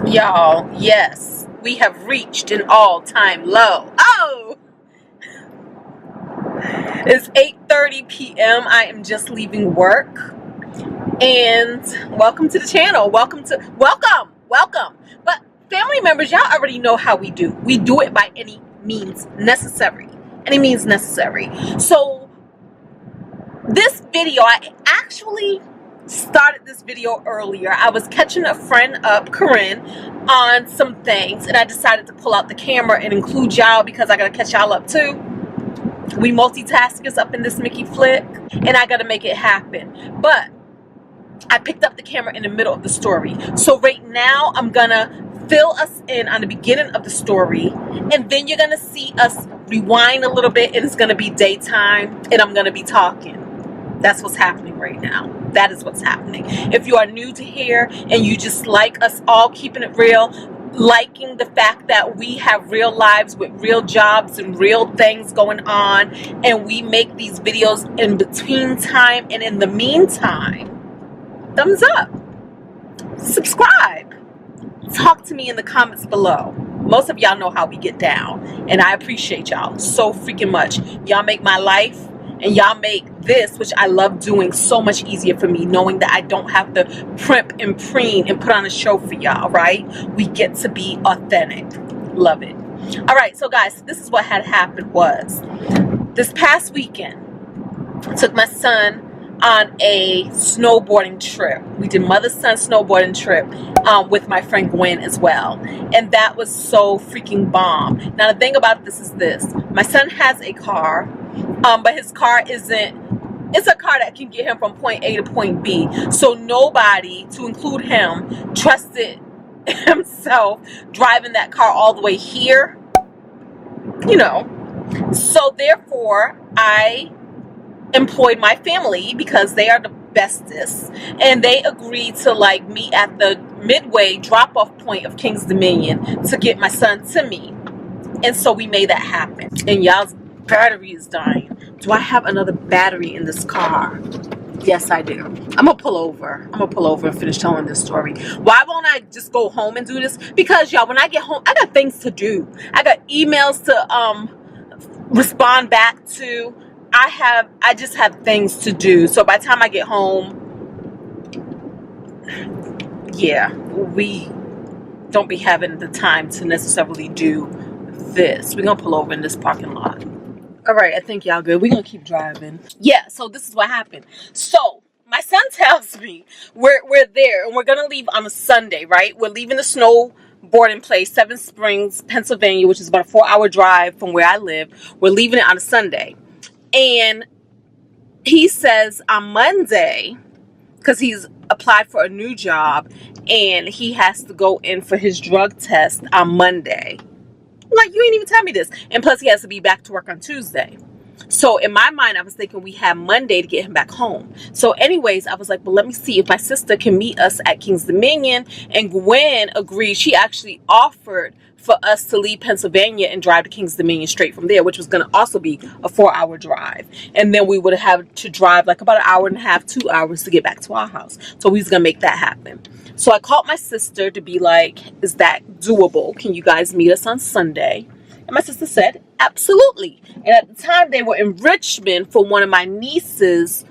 Y'all, yes, we have reached an all-time low. Oh, it's 8:30 p.m. I am just leaving work. And welcome to the channel. Welcome. But family members, y'all already know how we do. We do it by any means necessary. Any means necessary. So this video, I actually started this video earlier. I was catching a friend up, Corinne, on some things, and I decided to pull out the camera and include y'all because I gotta catch y'all up too. We multitaskers up in this Mickey flick, and I gotta make it happen. But I picked up the camera in the middle of the story. So right now I'm gonna fill us in on the beginning of the story, and then you're gonna see us rewind a little bit, and it's gonna be daytime, and I'm gonna be talking. That's what's happening right now. That is what's happening. If you are new to here and you just like us all keeping it real, liking the fact that we have real lives with real jobs and real things going on, and we make these videos in between time and in the meantime, thumbs up, subscribe, talk to me in the comments below. Most of y'all know how we get down, and I appreciate y'all so freaking much. Y'all make my life, and y'all make this, which I love doing, so much easier for me, knowing that I don't have to primp and preen and put on a show for y'all, right? We get to be authentic. Love it. All right, so guys, this is what had happened was, this past weekend, I took my son on a snowboarding trip. We did mother-son snowboarding trip with my friend Gwen as well. And that was so freaking bomb. Now the thing about this is this. My son has a car, but his car isn't, it's a car that can get him from point A to point B. So nobody, to include him, trusted himself driving that car all the way here. You know. So therefore, I employed my family because they are the bestest, and they agreed to like meet at the midway drop-off point of King's Dominion to get my son to me. And so we made that happen. And y'all's battery is dying. Do I have another battery in this car? Yes, I do. I'm gonna pull over and finish telling this story. Why won't I just go home and do this? Because y'all, when I get home, I got things to do. I got emails to respond back to. I just have things to do. So by the time I get home, yeah, we don't be having the time to necessarily do this. We're gonna pull over in this parking lot. All right, I think y'all good. We're gonna keep driving. Yeah, so this is what happened. So my son tells me we're there and we're gonna leave on a Sunday, right? We're leaving the snowboarding place, Seven Springs, Pennsylvania, which is about a 4-hour drive from where I live. We're leaving it on a Sunday. And he says on Monday, because he's applied for a new job and he has to go in for his drug test on Monday. I'm like, you ain't even tell me this. And plus he has to be back to work on Tuesday. So in my mind, I was thinking we have Monday to get him back home. So anyways, I was like, well, let me see if my sister can meet us at King's Dominion. And Gwen agreed. She actually offered for us to leave Pennsylvania and drive to King's Dominion straight from there, which was going to also be a 4-hour drive. And then we would have to drive like about an hour and a half, 2 hours to get back to our house. So we was going to make that happen. So I called my sister to be like, is that doable? Can you guys meet us on Sunday? And my sister said, absolutely. And at the time, they were in Richmond for one of my niece's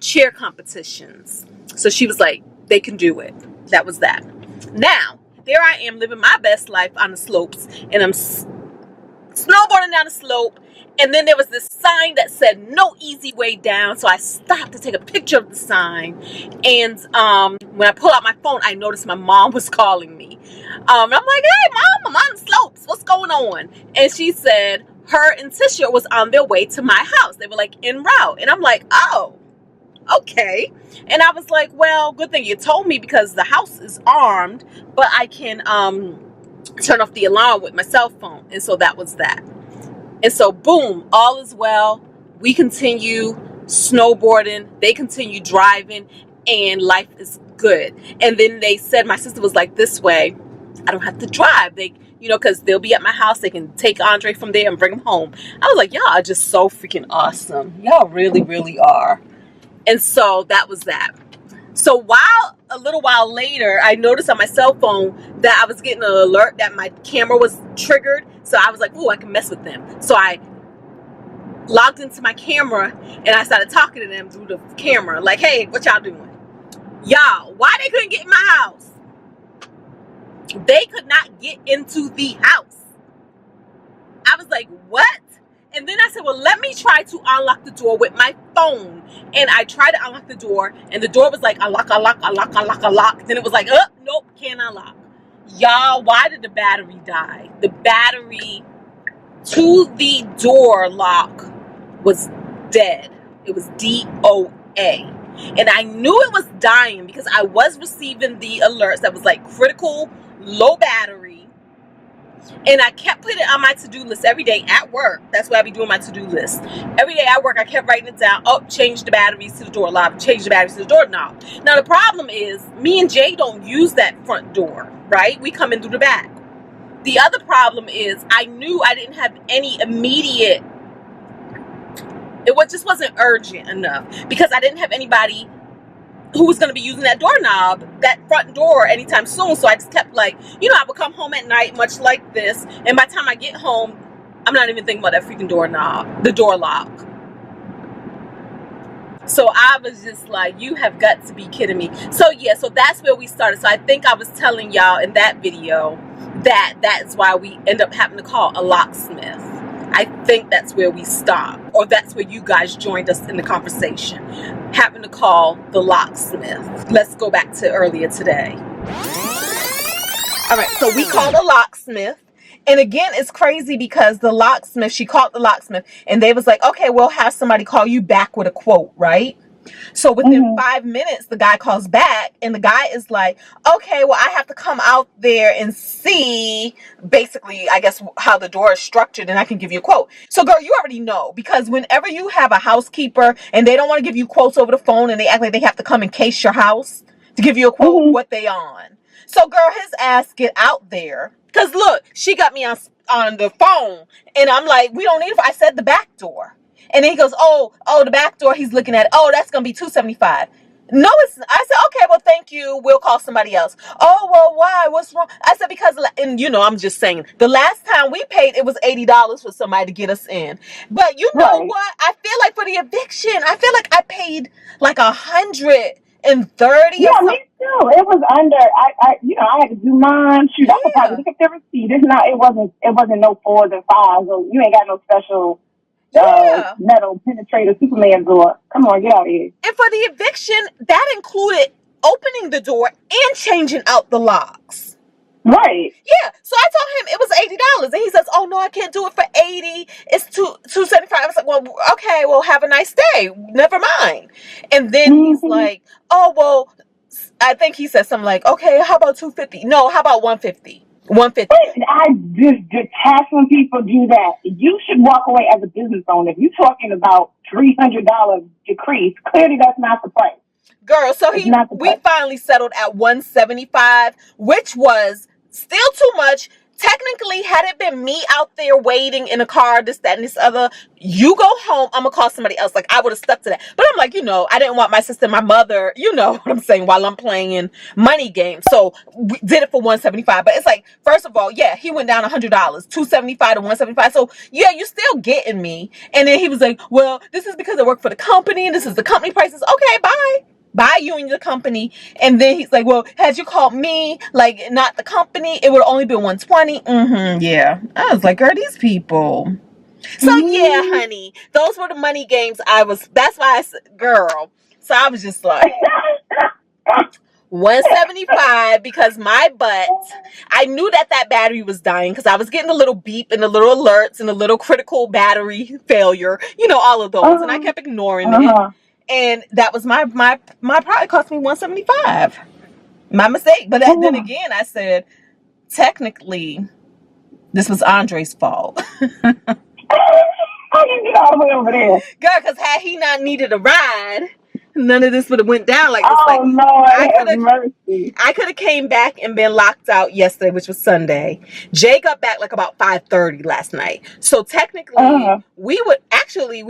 cheer competitions. So she was like, they can do it. That was that. Now, there I am living my best life on the slopes, and I'm snowboarding down the slope. And then there was this sign that said no easy way down. So I stopped to take a picture of the sign. And when I pull out my phone, I noticed my mom was calling me. I'm like, hey, Mom, I'm on the slopes. What's going on? And she said her and Tisha was on their way to my house. They were like en route. And I'm like, oh, okay. And I was like, well, good thing you told me because the house is armed, but I can turn off the alarm with my cell phone. And so that was that. And so, boom, all is well. We continue snowboarding. They continue driving, and life is good. And then they said, my sister was like, this way, I don't have to drive. They, you know, because they'll be at my house. They can take Andre from there and bring him home. I was like, y'all are just so freaking awesome. Y'all really, really are. And so that was that. So a little while later, I noticed on my cell phone that I was getting an alert that my camera was triggered. So I was like, oh, I can mess with them. So I logged into my camera and I started talking to them through the camera. Like, hey, what y'all doing? Y'all, why they couldn't get in my house? They could not get into the house. I was like, what? And then I said, well, let me try to unlock the door with my phone. And I tried to unlock the door, and the door was like, unlock, unlock, unlock, unlock, unlock. Then it was like, oh, nope, can't unlock. Y'all, why did the battery die? The battery to the door lock was dead. It was DOA. And I knew it was dying because I was receiving the alerts that was like critical, low battery. And I kept putting it on my to-do list every day at work. That's why I be doing my to-do list. Every day at work, I kept writing it down. Oh, change the batteries to the door knob. Change the batteries to the door knob. Now, the problem is, me and Jay don't use that front door, right? We come in through the back. The other problem is, I knew I didn't have any immediate... It just wasn't urgent enough. Because I didn't have anybody who was going to be using that doorknob, that front door, anytime soon. So I just kept like, I would come home at night, much like this. And by the time I get home, I'm not even thinking about that freaking doorknob, the door lock. So I was just like, you have got to be kidding me. So yeah, so that's where we started. So I think I was telling y'all in that video that that's why we end up having to call a locksmith. I think that's where we stopped, or that's where you guys joined us in the conversation, having to call the locksmith. Let's go back to earlier today. All right, so we called a locksmith. And again, it's crazy because the locksmith, she called the locksmith and they was like, okay, we'll have somebody call you back with a quote, right? So within 5 minutes, the guy calls back and the guy is like, okay, well, I have to come out there and see basically, I guess, how the door is structured and I can give you a quote. So girl, you already know, because whenever you have a housekeeper and they don't want to give you quotes over the phone and they act like they have to come and case your house to give you a quote, what they on. So girl, his ass get out there. Cause look, she got me on the phone and I'm like, we don't need it. I said the back door. And then he goes, oh, the back door he's looking at. Oh, that's going to be $275. No, it's, I said, okay, well, thank you. We'll call somebody else. Oh, well, why? What's wrong? I said, because, and I'm just saying, the last time we paid, it was $80 for somebody to get us in. But you know what? I feel like for the eviction, I feel like I paid like $130. Yeah, me too. It was under. I had to do mine. Shoot, I could probably look at the receipt. It's not. It wasn't no 4s and 5s. So you ain't got no special. Metal penetrator Superman door. Come on, get out of here. And for the eviction, that included opening the door and changing out the locks. Right. Yeah. So I told him it was $80. And he says, oh no, I can't do it for $80. It's $275. I was like, well, okay, well, have a nice day. Never mind. And then he's like, oh, well, I think he said something like, okay, how about $250? No, how about $150? $150. I just detest when people do that. You should walk away as a business owner. If you're talking about $300 decrease, clearly that's not the price. Girl, so we finally settled at $175, which was still too much. Technically, had it been me out there waiting in a car, this, that, and this other, you go home, I'm going to call somebody else. Like, I would have stuck to that. But I'm like, I didn't want my sister, my mother, you know what I'm saying, while I'm playing money games. So we did it for $175. But it's like, first of all, yeah, he went down $100, $275 to $175. So yeah, you're still getting me. And then he was like, well, this is because I work for the company and this is the company prices. Okay, bye. Bye, you and your company. And then he's like, well, had you called me, like, not the company, it would have only been $120. Yeah. I was like, girl, these people. So yeah, honey, those were the money games that's why I said, girl. So I was just like, $175 because my butt, I knew that battery was dying because I was getting a little beep and the little alerts and the little critical battery failure, all of those. And I kept ignoring it. And that was my product cost me $175. My mistake. But then again, I said, technically, this was Andre's fault. How you get all the way over there? Girl, because had he not needed a ride, none of this would have went down like this. Oh, Lord, have mercy. I could have came back and been locked out yesterday, which was Sunday. Jay got back like about 5:30 last night. So technically, we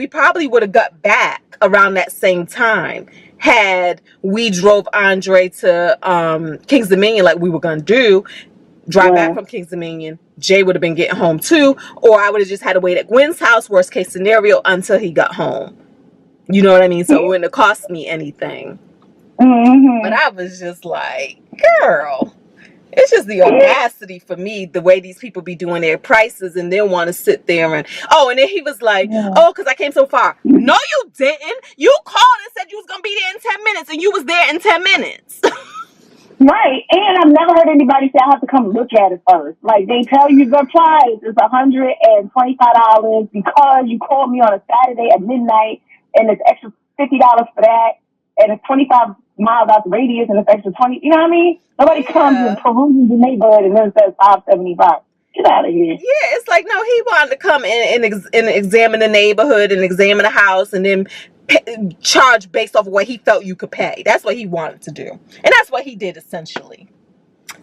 probably would have got back around that same time. had we drove Andre to King's Dominion like we were going to do, drive back from King's Dominion, Jay would have been getting home too, or I would have just had to wait at Gwen's house, worst case scenario, until he got home. You know what I mean? So it wouldn't have cost me anything. But I was just like, girl, it's just the audacity for me, the way these people be doing their prices and then want to sit there and, and then he was like, because I came so far. No, you didn't. You called and said you was going to be there in 10 minutes and you was there in 10 minutes. Right. And I've never heard anybody say I have to come look at it first. Like, they tell you the price is $125 because you called me on a Saturday at midnight and it's extra $50 for that. And it's 25 miles out the radius and it's extra 20. You know what I mean? Nobody comes and peruses the neighborhood and then says $575. Get out of here. Yeah, it's like, no, he wanted to come in and examine the neighborhood and examine the house and then charge based off of what he felt you could pay. That's what he wanted to do. And that's what he did essentially.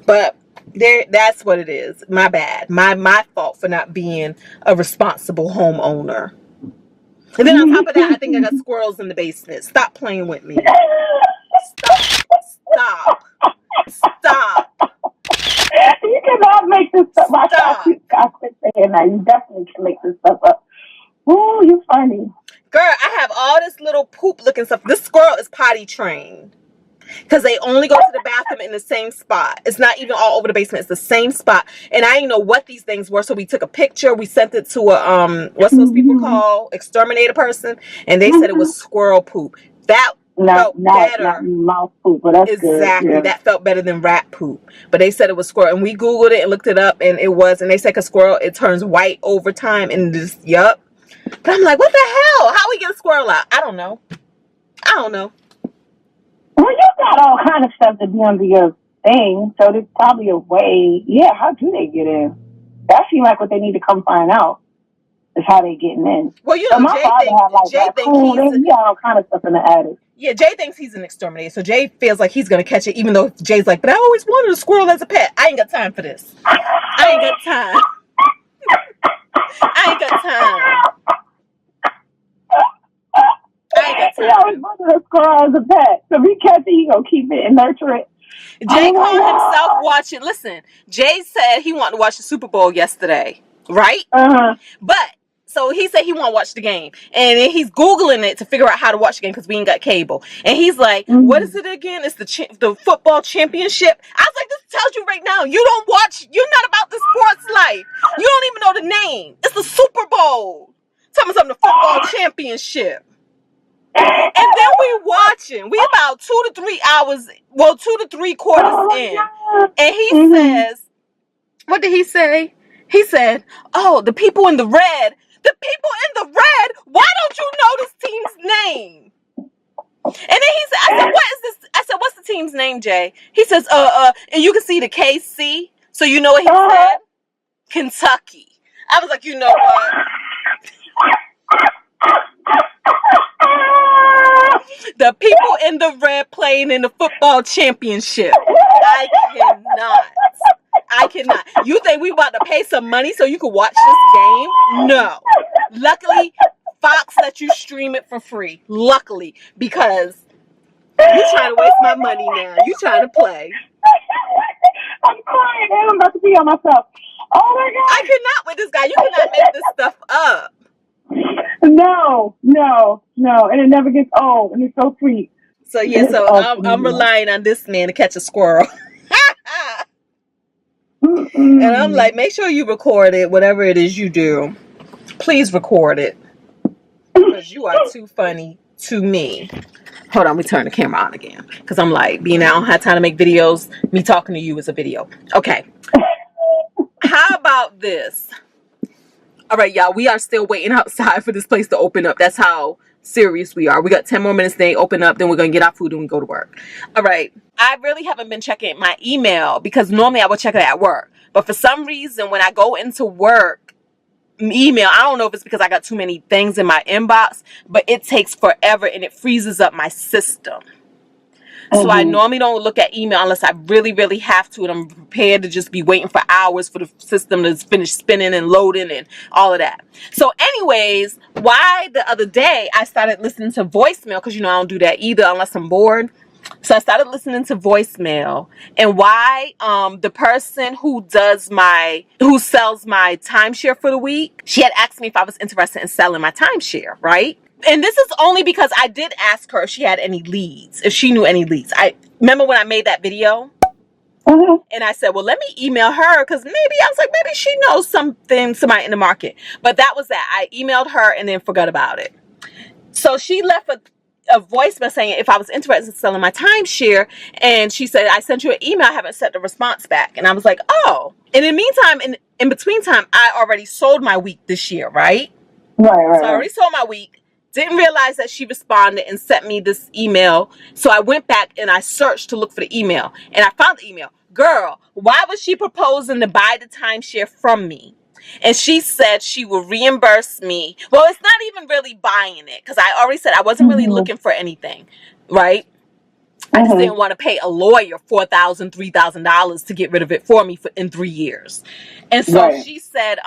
But that's what it is. My bad. My fault for not being a responsible homeowner. And then on top of that, I think I got squirrels in the basement. Stop playing with me. Stop. You cannot make this stuff up. I quit saying that. You definitely can make this stuff up. Ooh, you're funny. Girl, I have all this little poop looking stuff. This squirrel is potty trained. Because they only go to the bathroom in the same spot. It's not even all over the basement. It's the same spot. And I didn't know what these things were. So we took a picture. We sent it to a, what's those people call? Exterminator person. And they said it was squirrel poop. That felt better. Not mouse poop, but that's exactly. Good, yeah. That felt better than rat poop. But they said it was squirrel. And we Googled it and looked it up. And it was. And they said because squirrel, it turns white over time. And just, yup. But I'm like, what the hell? How we get a squirrel out? I don't know. Well, you got all kind of stuff to be under your thing, so there's probably a way. Yeah, how do they get in? That seems like what they need to come find out is how they getting in. Well, you know, my father had he got all kind of stuff in the attic. Yeah, Jay thinks he's an exterminator, so Jay feels like he's gonna catch it, even though Jay's like, but I always wanted a squirrel as a pet. I ain't got time for this. I ain't got time. He always wanted a squirrel as a pet. So if he catch it, he gonna keep it and nurture it. Jay called himself watching. Listen, Jay said he wanted to watch the Super Bowl yesterday, right? But so he said he want to watch the game, and he's Googling it to figure out how to watch the game because we ain't got cable. And he's like, "What is it again? It's the football championship." I was like, "This tells you right now, you don't watch. You're not about the sports life. You don't even know the name. It's the Super Bowl. Tell me something. The football championship." And then we watching. We about 2 to 3 hours. Well, 2 to 3 quarters in, and he says, "What did he say?" He said, "Oh, the people in the red. The people in the red. Why don't you know this team's name?" And then he said, "I said, what is this?" I said, "What's the team's name, Jay?" He says, and you can see the KC. So you know what he said? Kentucky. I was like, you know what? The people in the red playing in the football championship. I cannot. You think we about to pay some money so you can watch this game? No. Luckily, Fox let you stream it for free. Luckily, because you trying to waste my money now. You trying to play. I'm crying and I'm about to pee on myself. Oh my God. I cannot with this guy. You cannot make this stuff up. No. And it never gets old. And it's so sweet. So yeah, I'm relying on this man to catch a squirrel. And I'm like, make sure you record it, whatever it is you do. Please record it. Because you are too funny to me. Hold on, we turn the camera on again. Because I'm like, being I don't have time to make videos. Me talking to you is a video. Okay. How about this? All right, y'all, we are still waiting outside for this place to open up. That's how serious we are. We got 10 more minutes. They open up, then we're going to get our food and we go to work. All right. I really haven't been checking my email because normally I would check it at work. But for some reason, when I go into work email, I don't know if it's because I got too many things in my inbox, but it takes forever and it freezes up my system. So I normally don't look at email unless I really, really have to, and I'm prepared to just be waiting for hours for the system to finish spinning and loading and all of that. So anyways, why the other day I started listening to voicemail, because I don't do that either unless I'm bored. So I started listening to voicemail, and why the person who sells my timeshare for the week, she had asked me if I was interested in selling my timeshare, right? And this is only because I did ask her if she had any leads, if she knew any leads. I remember when I made that video, and I said, well, let me email her, because maybe she knows somebody in the market. But that was that. I emailed her and then forgot about it. So she left a voicemail saying if I was interested in selling my timeshare, and she said, I sent you an email, I haven't sent the response back. And I was like, oh. And in the meantime, in between time, I already sold my week this year, right? Right. So I already sold my week. Didn't realize that she responded and sent me this email. So I went back and I searched to look for the email. And I found the email. Girl, why was she proposing to buy the timeshare from me? And she said she will reimburse me. Well, it's not even really buying it, because I already said I wasn't really looking for anything, right? I just didn't want to pay a lawyer $4,000, $3,000 to get rid of it for me in 3 years. And so she said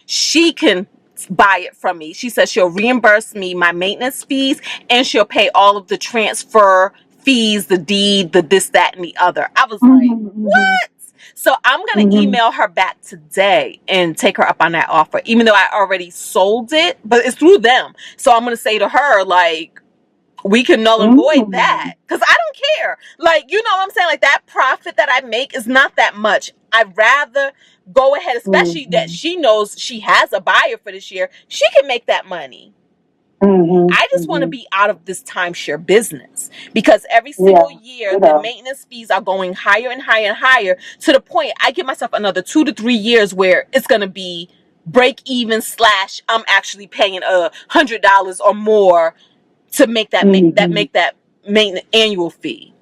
she can buy it from me. She said she'll reimburse me my maintenance fees, and she'll pay all of the transfer fees, the deed, the this, that, and the other. I was like, what? So I'm going to email her back today and take her up on that offer, even though I already sold it, but it's through them. So I'm going to say to her, like, we can null and void that, because I don't care. Like, you know what I'm saying? Like, that profit that I make is not that much. I'd rather go ahead, especially that she knows she has a buyer for this year. She can make that money. I just want to be out of this timeshare business, because every single year the maintenance fees are going higher and higher and higher, to the point I give myself another 2 to 3 years where it's going to be break even / I'm actually paying $100 or more to make that maintenance annual fee.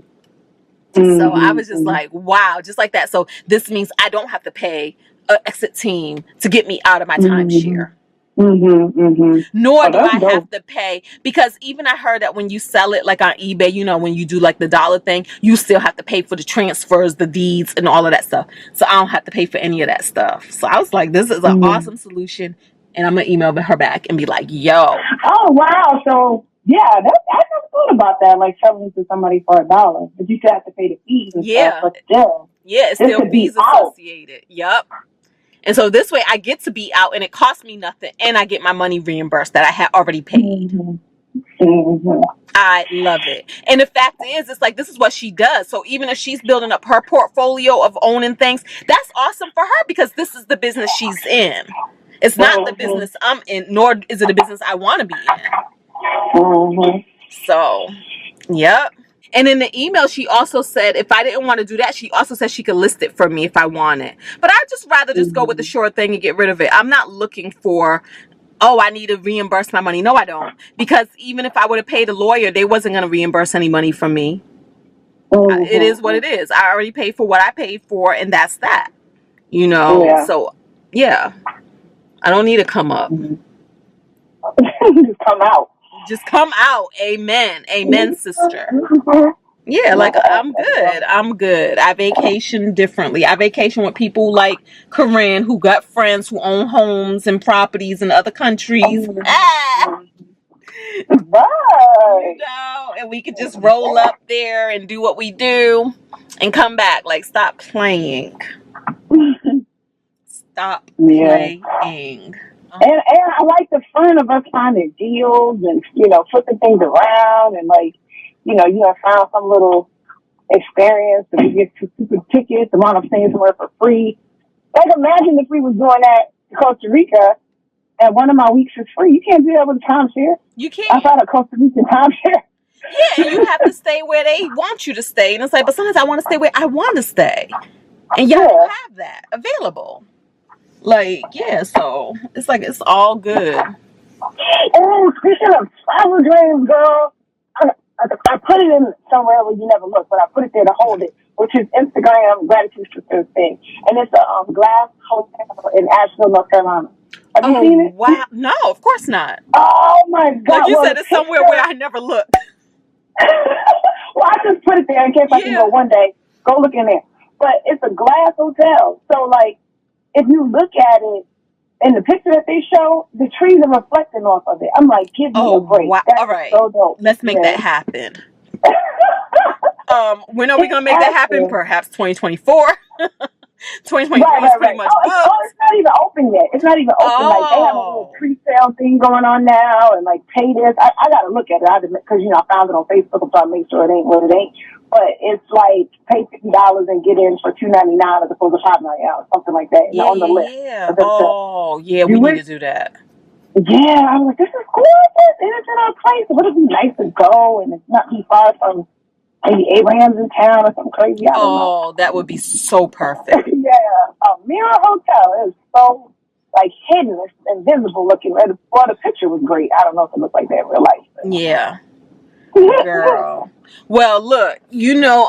So I was just like, wow, just like that. So this means I don't have to pay an exit team to get me out of my timeshare. Nor do I have to pay, because even I heard that when you sell it, like on eBay, when you do like the dollar thing, you still have to pay for the transfers, the deeds, and all of that stuff. So I don't have to pay for any of that stuff. So I was like, this is an awesome solution, and I'm gonna email her back and be like, yo. Oh wow! So yeah, I never thought about that. Like selling to somebody for $1, but you still have to pay the fees and stuff. But still, it's still fees associated. Yep. And so this way I get to be out, and it costs me nothing, and I get my money reimbursed that I had already paid. I love it. And the fact is, it's like, this is what she does. So even if she's building up her portfolio of owning things, that's awesome for her, because this is the business she's in. It's not the business I'm in, nor is it a business I want to be in. So, yep. And in the email, she also said if I didn't want to do that, she also said she could list it for me if I wanted. But I'd just rather just go with the sure thing and get rid of it. I'm not looking for, I need to reimburse my money. No, I don't. Because even if I would have paid a lawyer, they wasn't going to reimburse any money from me. It is what it is. I already paid for what I paid for, and that's that. So, yeah. I don't need to come up. Just come out. Just come out. Amen. Amen, sister. Yeah, like I'm good. I vacation differently. I vacation with people like Corinne, who got friends who own homes and properties in other countries. And we could just roll up there and do what we do and come back. Like, stop playing. Stop playing. And I like the fun of us finding deals and, flipping things around, and like, you have found some little experience that we get 2 super tickets, the amount of things somewhere for free. Like, imagine if we was doing that in Costa Rica and one of my weeks is free. You can't do that with a timeshare. You can't. I found a Costa Rican timeshare. Yeah, and you have to stay where they want you to stay. And it's like, but sometimes I want to stay where I want to stay. And y'all don't have that available. Like, yeah, so it's like, it's all good. And speaking of travel dreams, girl, I put it in somewhere where you never look, but I put it there to hold it, which is Instagram Gratitude Sisters thing. And it's a glass hotel in Asheville, North Carolina. Have you seen it? Wow. No, of course not. Oh, my God. Like you said, it's somewhere where I never look. Well, I just put it there in case I can go one day. Go look in there. But it's a glass hotel. So, like, if you look at it, in the picture that they show, the trees are reflecting off of it. I'm like, give me a break. Wow. That's All right. so dope. Let's make that happen. When are we going to make that happen? Perhaps 2024? 2023 is pretty much booked. It's not even open yet. It's not even open. Like, they have a little pre-sale thing going on now, and like, pay this. I got to look at it because, you know, I found it on Facebook. I'm trying to make sure it ain't what it ain't. But it's like, pay $50 and get in for $2.99 as opposed to $5.99 or something like that. On the list. Yeah. Oh, yeah, we need to do that. Yeah, I was like, this is gorgeous, and it's in our place. It would be nice to go, and it's not too far from maybe Abraham's in town or something crazy. I don't know. Oh, that would be so perfect. Yeah, a mirror hotel is so like hidden, it's invisible looking. Well, the picture was great. I don't know if it looked like that in real life. Yeah, girl. Well, look, you know,